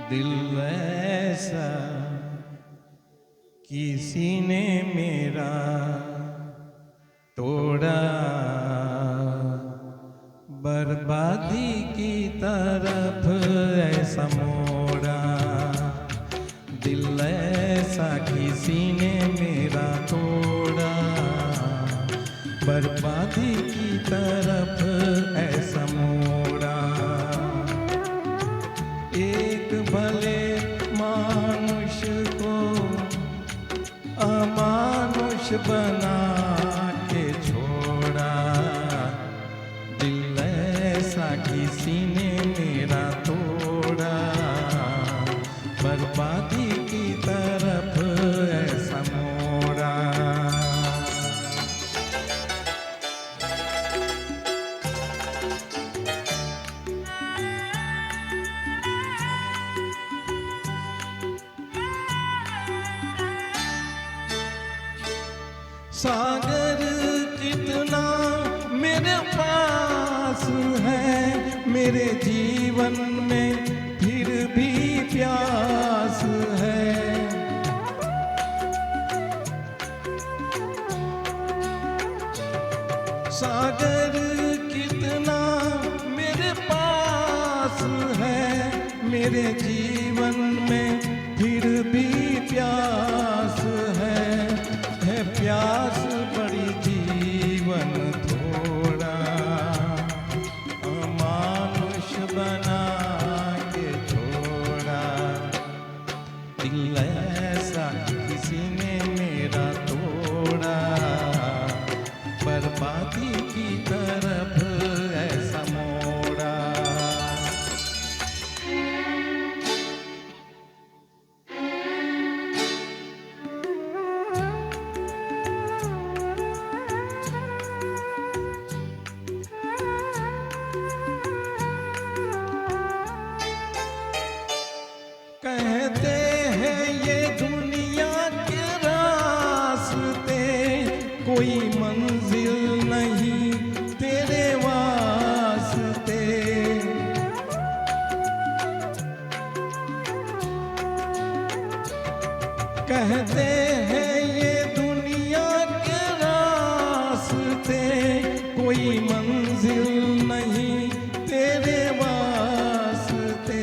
दिल ऐसा किसी ने मेरा तोड़ा, बर्बादी की तरफ ऐसा मोड़ा। दिल ऐसा किसी ने मेरा तोड़ा, बर्बादी की तरफ ऐसा मोड़ा। एक भले मानुष को अमानुष बना के छोड़ा। दिल ऐसा किसी ने मेरा तोड़ा, बर्बादी की तरफ ऐसा मोड़ा। सागर कितना मेरे पास है, मेरे जीवन में फिर भी प्यास है। सागर कितना मेरे पास है, मेरे जीवन में फिर भी प्यास है। प्यास बड़ी जीवन थोड़ा, अमानुष बना के छोड़ा। दिल ऐसा किसी ने मेरा तोड़ा, बर्बादी की तरफ ऐसा मोड़ा। कहते हैं ये दुनिया के रास्ते, कोई मंजिल नहीं तेरे वास्ते। कहते हैं ये दुनिया के रास्ते, कोई मंजिल नहीं तेरे वास्ते।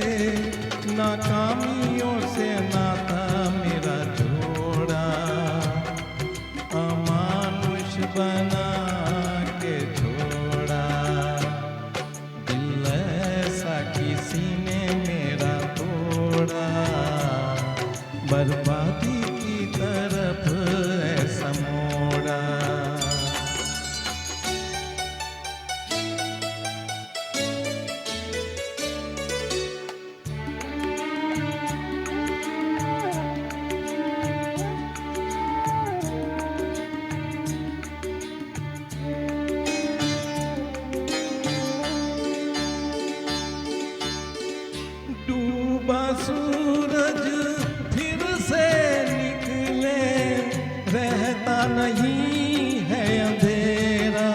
नाकामियों से नाता मेरा जोड़ा, अमानुष बना के छोड़ा। दिल ऐसा किसी ने मेरा तोड़ा, बर्बादी की तरफ ऐसा मोड़ा। डूबा सूरज फिर से निकले, रहता नहीं है अंधेरा।